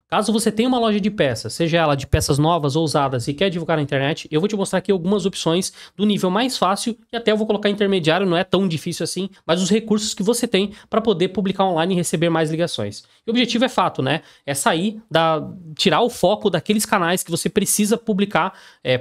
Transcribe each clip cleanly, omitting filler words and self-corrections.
Caso você tenha uma loja de peças, seja ela de peças novas ou usadas e quer divulgar na internet, eu vou te mostrar aqui algumas opções do nível mais fácil e até eu vou colocar intermediário, não é tão difícil assim, mas os recursos que você tem para poder publicar online e receber mais ligações. E o objetivo é fato, né? É sair tirar o foco daqueles canais que você precisa publicar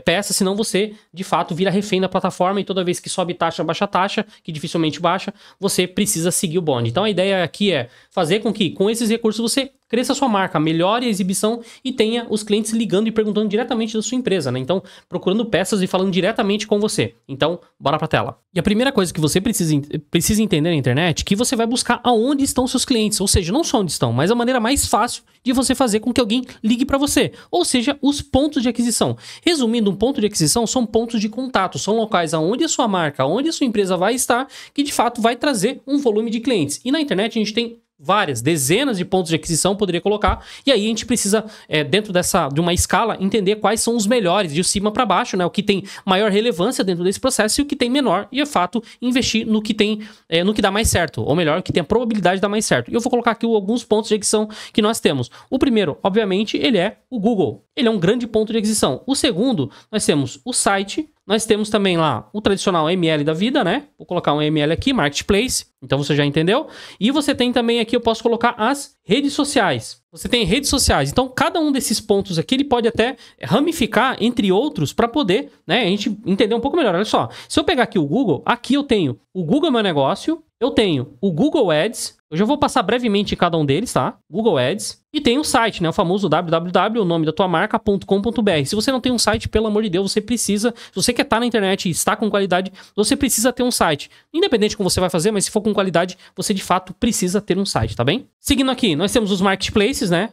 peças, senão você, de fato, vira refém da plataforma e toda vez que sobe taxa, baixa taxa, que dificilmente baixa, você precisa seguir o bonde. Então a ideia aqui é fazer com que, com esses recursos, você cresça a sua marca, melhore a exibição e tenha os clientes ligando e perguntando diretamente da sua empresa, né? Então, procurando peças e falando diretamente com você. Então, bora pra tela. E a primeira coisa que você precisa entender na internet é que você vai buscar aonde estão seus clientes, ou seja, não só onde estão, mas a maneira mais fácil de você fazer com que alguém ligue para você, ou seja, os pontos de aquisição. Resumindo, um ponto de aquisição são pontos de contato, são locais aonde a sua marca, aonde a sua empresa vai estar, que de fato vai trazer um volume de clientes. E na internet a gente tem várias, dezenas de pontos de aquisição, poderia colocar, e aí a gente precisa, dentro de uma escala, entender quais são os melhores, de cima para baixo, né? O que tem maior relevância dentro desse processo e o que tem menor, e é fato, investir no que tem, no que dá mais certo, ou melhor, o que tem a probabilidade de dar mais certo. E eu vou colocar aqui alguns pontos de aquisição que nós temos. O primeiro, obviamente, ele é o Google. Ele é um grande ponto de aquisição. O segundo, nós temos o site. Nós temos também lá o tradicional ML da vida, né? Vou colocar um ML aqui, Marketplace. Então você já entendeu. E você tem também aqui, eu posso colocar as redes sociais. Você tem redes sociais. Então cada um desses pontos aqui, ele pode até ramificar entre outros para poder, né, a gente entender um pouco melhor. Olha só, se eu pegar aqui o Google, aqui eu tenho o Google Meu Negócio, eu tenho o Google Ads. Eu já vou passar brevemente em cada um deles, tá? Google Ads. E tem o site, né? O famoso www, o nome da tua marca.com.br. Se você não tem um site, pelo amor de Deus, você precisa. Se você quer estar na internet e está com qualidade, você precisa ter um site. Independente de como você vai fazer, mas se for com qualidade, você de fato precisa ter um site, tá bem? Seguindo aqui, nós temos os marketplaces, né?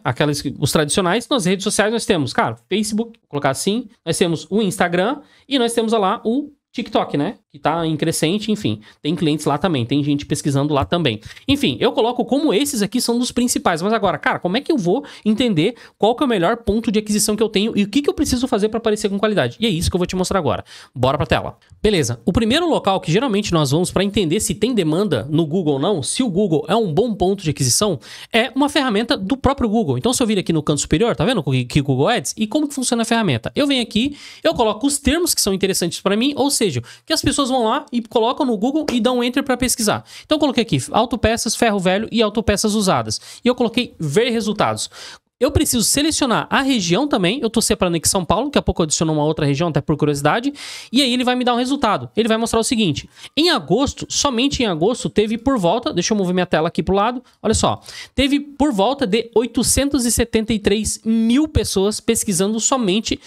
Os tradicionais. Nas redes sociais nós temos, cara, Facebook, vou colocar assim. Nós temos o Instagram e nós temos lá o TikTok, né? Que tá em crescente, enfim. Tem clientes lá também, tem gente pesquisando lá também. Enfim, eu coloco como esses aqui são dos principais. Mas agora, cara, como é que eu vou entender qual que é o melhor ponto de aquisição que eu tenho e o que eu preciso fazer para aparecer com qualidade? E é isso que eu vou te mostrar agora. Bora pra tela. Beleza. O primeiro local que geralmente nós vamos para entender se tem demanda no Google ou não, se o Google é um bom ponto de aquisição, é uma ferramenta do próprio Google. Então, se eu vir aqui no canto superior, tá vendo que Google Ads? E como que funciona a ferramenta? Eu venho aqui, eu coloco os termos que são interessantes para mim, ou seja, que as pessoas vão lá e colocam no Google e dão um enter para pesquisar. Então eu coloquei aqui autopeças, ferro velho e autopeças usadas. E eu coloquei ver resultados. Eu preciso selecionar a região também. Eu tô separando aqui São Paulo, daqui a pouco eu adiciono uma outra região, até por curiosidade. E aí ele vai me dar um resultado. Ele vai mostrar o seguinte. Em agosto, somente em agosto, teve por volta... Deixa eu mover minha tela aqui pro lado. Olha só. Teve por volta de 873 mil pessoas pesquisando somente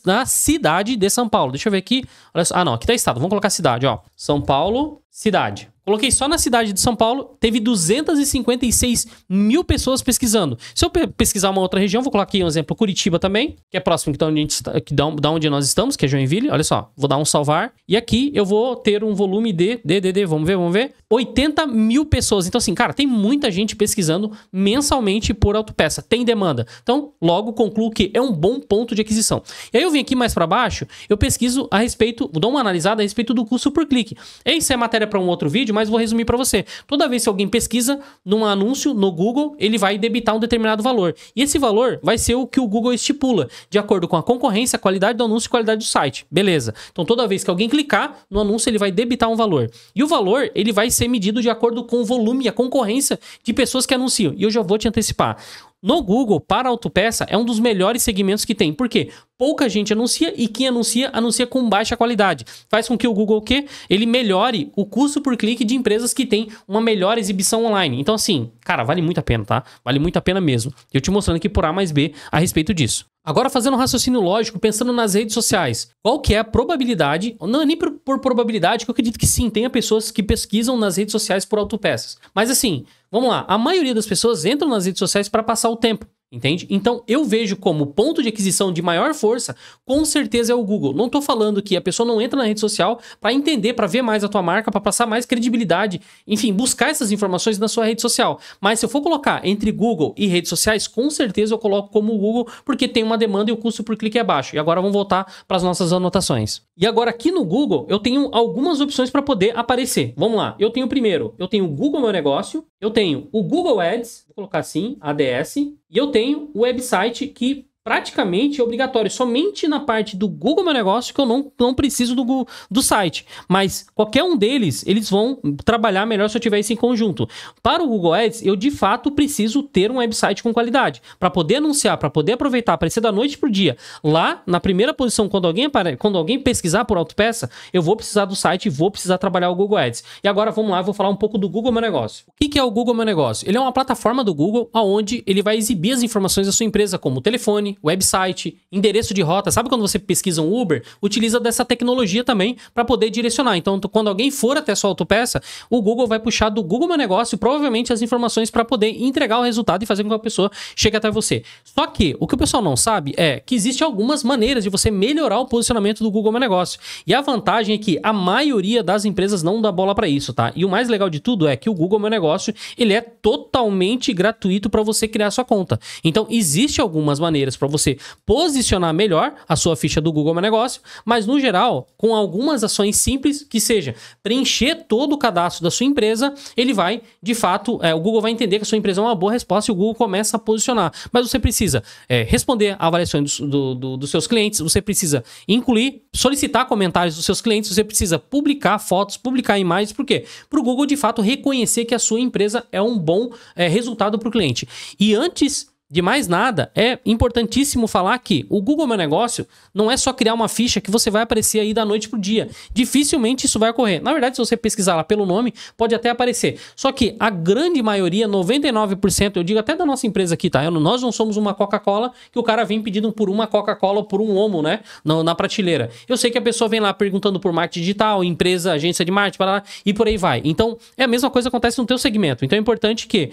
na cidade de São Paulo. Deixa eu ver aqui. Olha só. Ah, não. Aqui tá estado. Vamos colocar cidade, ó. São Paulo, cidade. Coloquei só na cidade de São Paulo, teve 256 mil pessoas pesquisando. Se eu pesquisar uma outra região, vou colocar aqui um exemplo, Curitiba também, que é próximo da onde nós estamos, que é Joinville. Olha só, vou dar um salvar. E aqui eu vou ter um volume de vamos ver, 80 mil pessoas. Então assim, cara, tem muita gente pesquisando mensalmente por autopeça. Tem demanda. Então, logo concluo que é um bom ponto de aquisição. E aí eu vim aqui mais para baixo, eu pesquiso a respeito, dou uma analisada a respeito do custo por clique. Essa é matéria para um outro vídeo, mas vou resumir para você. Toda vez que alguém pesquisa num anúncio no Google, ele vai debitar um determinado valor. E esse valor vai ser o que o Google estipula, de acordo com a concorrência, a qualidade do anúncio e a qualidade do site. Beleza. Então toda vez que alguém clicar no anúncio, ele vai debitar um valor. E o valor, ele vai ser medido de acordo com o volume e a concorrência de pessoas que anunciam. E eu já vou te antecipar. No Google, para autopeça, é um dos melhores segmentos que tem. Por quê? Pouca gente anuncia e quem anuncia com baixa qualidade. Faz com que o Google, ele melhore o custo por clique de empresas que têm uma melhor exibição online. Então, assim, cara, vale muito a pena, tá? Vale muito a pena mesmo. Eu te mostrando aqui por A mais B a respeito disso. Agora, fazendo um raciocínio lógico, pensando nas redes sociais. Qual que é a probabilidade, não é nem por probabilidade, que eu acredito que sim, tenha pessoas que pesquisam nas redes sociais por autopeças. Mas assim, vamos lá, a maioria das pessoas entram nas redes sociais para passar o tempo. Entende? Então, eu vejo como ponto de aquisição de maior força, com certeza é o Google. Não tô falando que a pessoa não entra na rede social para entender, para ver mais a tua marca, para passar mais credibilidade, enfim, buscar essas informações na sua rede social. Mas se eu for colocar entre Google e redes sociais, com certeza eu coloco como Google, porque tem uma demanda e o custo por clique é baixo. E agora vamos voltar para as nossas anotações. E agora aqui no Google, eu tenho algumas opções para poder aparecer. Vamos lá. Eu tenho primeiro, eu tenho o Google Meu Negócio, eu tenho o Google Ads, vou colocar assim, ADS, e eu tenho o website que praticamente é obrigatório. Somente na parte do Google Meu Negócio que eu não preciso do site. Mas qualquer um deles, eles vão trabalhar melhor se eu tiver isso em conjunto. Para o Google Ads, eu de fato preciso ter um website com qualidade. Para poder anunciar, para poder aproveitar, aparecer da noite pro dia. Lá, na primeira posição, quando alguém pesquisar por autopeça, eu vou precisar do site e vou precisar trabalhar o Google Ads. E agora vamos lá, eu vou falar um pouco do Google Meu Negócio. O que é o Google Meu Negócio? Ele é uma plataforma do Google onde ele vai exibir as informações da sua empresa, como telefone, website, endereço de rota. Sabe quando você pesquisa um Uber? Utiliza dessa tecnologia também para poder direcionar. Então, quando alguém for até sua autopeça, o Google vai puxar do Google Meu Negócio provavelmente as informações para poder entregar o resultado e fazer com que a pessoa chegue até você. Só que o que o pessoal não sabe é que existem algumas maneiras de você melhorar o posicionamento do Google Meu Negócio. E a vantagem é que a maioria das empresas não dá bola para isso, tá? E o mais legal de tudo é que o Google Meu Negócio, ele é totalmente gratuito para você criar sua conta. Então, existe algumas maneiras para você posicionar melhor a sua ficha do Google Meu Negócio, mas no geral, com algumas ações simples, que seja preencher todo o cadastro da sua empresa, ele vai, de fato, o Google vai entender que a sua empresa é uma boa resposta e o Google começa a posicionar. Mas você precisa responder a avaliações dos seus clientes, você precisa incluir, solicitar comentários dos seus clientes, você precisa publicar fotos, publicar imagens, por quê? Para o Google, de fato, reconhecer que a sua empresa é um bom resultado para o cliente. E antes de mais nada, é importantíssimo falar que o Google Meu Negócio não é só criar uma ficha que você vai aparecer aí da noite pro dia. Dificilmente isso vai ocorrer. Na verdade, se você pesquisar lá pelo nome, pode até aparecer. Só que a grande maioria, 99%, eu digo até da nossa empresa aqui, tá? Nós não somos uma Coca-Cola que o cara vem pedindo por uma Coca-Cola ou por um Omo, né? Na prateleira. Eu sei que a pessoa vem lá perguntando por marketing digital, empresa, agência de marketing, para lá, e por aí vai. Então, é a mesma coisa que acontece no teu segmento. Então, é importante que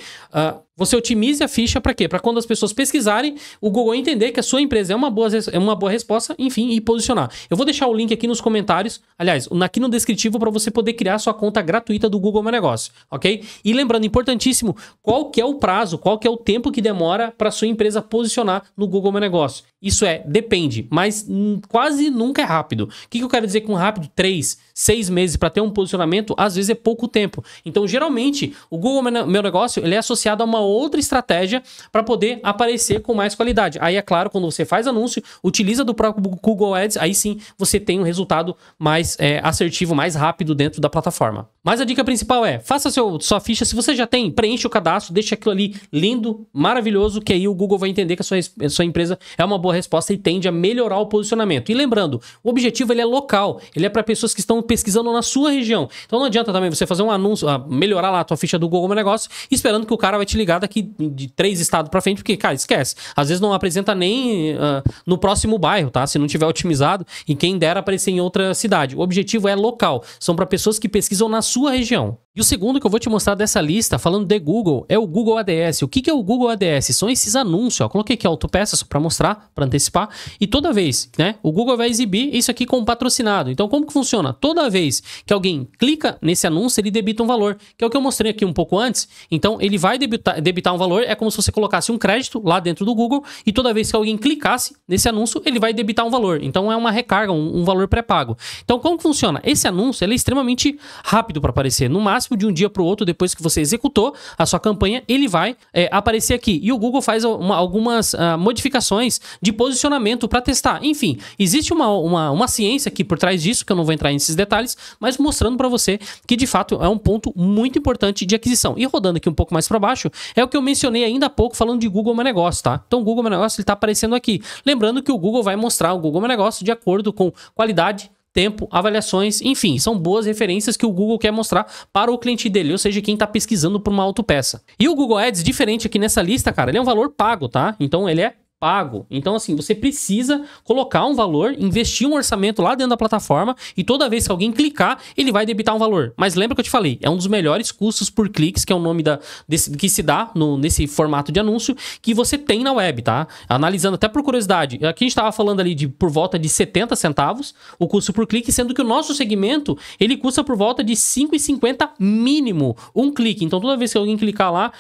você otimize a ficha para quê? Para quando as pessoas pesquisarem, o Google entender que a sua empresa é uma boa resposta, enfim, e posicionar. Eu vou deixar o link aqui nos comentários, aliás, aqui no descritivo para você poder criar sua conta gratuita do Google Meu Negócio, ok? E lembrando, importantíssimo, qual que é o prazo, qual que é o tempo que demora para sua empresa posicionar no Google Meu Negócio? Isso depende, mas quase nunca é rápido. O que eu quero dizer com rápido? 3, 6 meses para ter um posicionamento, às vezes é pouco tempo. Então, geralmente, o Google Meu Negócio, ele é associado a uma outra estratégia para poder aparecer com mais qualidade. Aí, é claro, quando você faz anúncio, utiliza do próprio Google Ads, aí sim você tem um resultado mais assertivo, mais rápido dentro da plataforma. Mas a dica principal faça sua ficha, se você já tem, preenche o cadastro, deixa aquilo ali lindo, maravilhoso, que aí o Google vai entender que a sua empresa é uma boa resposta e tende a melhorar o posicionamento. E lembrando, o objetivo ele é local, ele é para pessoas que estão pesquisando na sua região. Então não adianta também você fazer um anúncio, melhorar lá a tua ficha do Google Meu Negócio, esperando que o cara vai te ligar daqui de 3 estados para frente, porque, cara, esquece. Às vezes não apresenta nem no próximo bairro, tá? Se não tiver otimizado, e quem dera aparecer em outra cidade. O objetivo é local, são para pessoas que pesquisam na sua região. E o segundo que eu vou te mostrar dessa lista, falando de Google, é o Google ADS. O que é o Google ADS? São esses anúncios, ó. Coloquei aqui autopeças para mostrar, para antecipar. E toda vez, né, o Google vai exibir isso aqui como patrocinado. Então, como que funciona? Toda vez que alguém clica nesse anúncio, ele debita um valor, que é o que eu mostrei aqui um pouco antes. Então, ele vai debitar um valor, é como se você colocasse um crédito lá dentro do Google, e toda vez que alguém clicasse nesse anúncio, ele vai debitar um valor. Então, é uma recarga, um valor pré-pago. Então, como que funciona? Esse anúncio, ele é extremamente rápido para aparecer. No máximo, de um dia para o outro, depois que você executou a sua campanha, ele vai aparecer aqui. E o Google faz algumas modificações de posicionamento para testar. Enfim, existe uma ciência aqui por trás disso, que eu não vou entrar nesses detalhes, mas mostrando para você que, de fato, é um ponto muito importante de aquisição. E rodando aqui um pouco mais para baixo, é o que eu mencionei ainda há pouco, falando de Google Meu Negócio, tá? Então, o Google Meu Negócio está aparecendo aqui. Lembrando que o Google vai mostrar o Google Meu Negócio de acordo com qualidade, tempo, avaliações, enfim, são boas referências que o Google quer mostrar para o cliente dele, ou seja, quem está pesquisando por uma autopeça. E o Google Ads, diferente aqui nessa lista, cara, ele é um valor pago, tá? Então, ele é pago. Então, assim, você precisa colocar um valor, investir um orçamento lá dentro da plataforma e toda vez que alguém clicar, ele vai debitar um valor. Mas lembra que eu te falei, é um dos melhores custos por cliques, que é o nome que se dá nesse formato de anúncio que você tem na web, tá? Analisando até por curiosidade, aqui a gente estava falando ali de por volta de 70 centavos o custo por clique, sendo que o nosso segmento, ele custa por volta de 5,50 mínimo um clique. Então, toda vez que alguém clicar lá,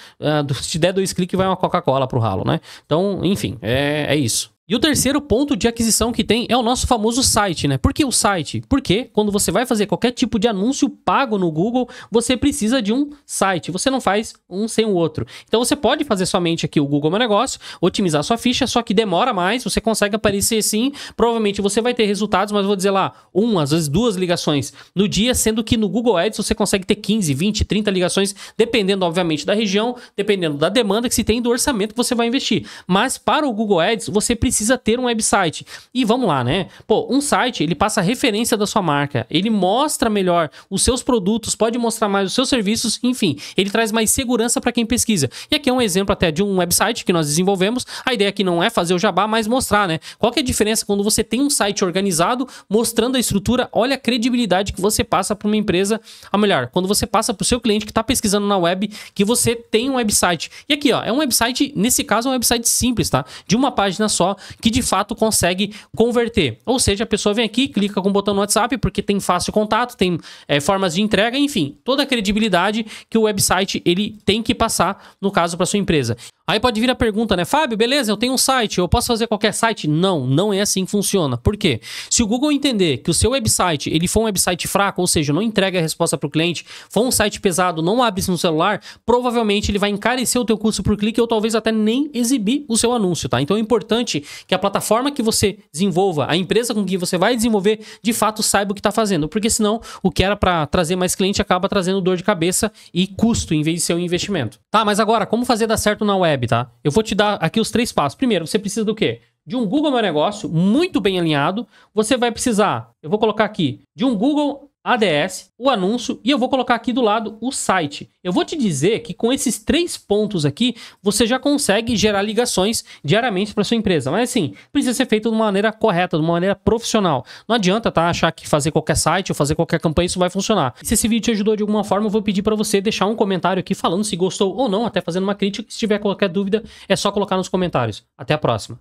se der 2 cliques, vai uma Coca-Cola pro ralo, né? Então, enfim, é isso. E o terceiro ponto de aquisição que tem é o nosso famoso site, né? Por que o site? Porque quando você vai fazer qualquer tipo de anúncio pago no Google, você precisa de um site. Você não faz um sem o outro. Então você pode fazer somente aqui o Google Meu Negócio, otimizar sua ficha, só que demora mais, você consegue aparecer sim. Provavelmente você vai ter resultados, mas vou dizer lá, às vezes 2 ligações no dia, sendo que no Google Ads você consegue ter 15, 20, 30 ligações, dependendo, obviamente, da região, dependendo da demanda que se tem, do orçamento que você vai investir. Mas para o Google Ads, você precisa ter um website. E vamos lá, né? Pô, um site, ele passa a referência da sua marca, ele mostra melhor os seus produtos, pode mostrar mais os seus serviços, enfim, ele traz mais segurança para quem pesquisa. E aqui é um exemplo até de um website que nós desenvolvemos. A ideia aqui não é fazer o jabá, mas mostrar, né? Qual que é a diferença quando você tem um site organizado, mostrando a estrutura, olha a credibilidade que você passa para uma empresa, a melhor, quando você passa para o seu cliente que está pesquisando na web, que você tem um website. E aqui, ó, é um website, nesse caso, é um website simples, tá? De uma página só, que de fato consegue converter. Ou seja, a pessoa vem aqui, clica com o botão no WhatsApp, porque tem fácil contato, tem formas de entrega, enfim, toda a credibilidade que o website ele tem que passar, no caso, para sua empresa. Aí pode vir a pergunta, né? Fábio, beleza, eu tenho um site, eu posso fazer qualquer site? Não, não é assim que funciona. Por quê? Se o Google entender que o seu website, ele for um website fraco, ou seja, não entrega a resposta para o cliente, for um site pesado, não abre no celular, provavelmente ele vai encarecer o teu custo por clique ou talvez até nem exibir o seu anúncio, tá? Então é importante que a plataforma que você desenvolva, a empresa com que você vai desenvolver, de fato saiba o que está fazendo, porque senão o que era para trazer mais cliente acaba trazendo dor de cabeça e custo em vez de ser um investimento. Tá, mas agora, como fazer dar certo na web, tá? Eu vou te dar aqui os 3 passos. Primeiro, você precisa do quê? De um Google Meu Negócio muito bem alinhado. Você vai precisar, eu vou colocar aqui, de um Google ADS, o anúncio, e eu vou colocar aqui do lado o site. Eu vou te dizer que com esses 3 pontos aqui, você já consegue gerar ligações diariamente para sua empresa. Mas assim, precisa ser feito de uma maneira correta, de uma maneira profissional. Não adianta, tá, achar que fazer qualquer site ou fazer qualquer campanha isso vai funcionar. E se esse vídeo te ajudou de alguma forma, eu vou pedir para você deixar um comentário aqui falando se gostou ou não, até fazendo uma crítica. Se tiver qualquer dúvida, é só colocar nos comentários. Até a próxima.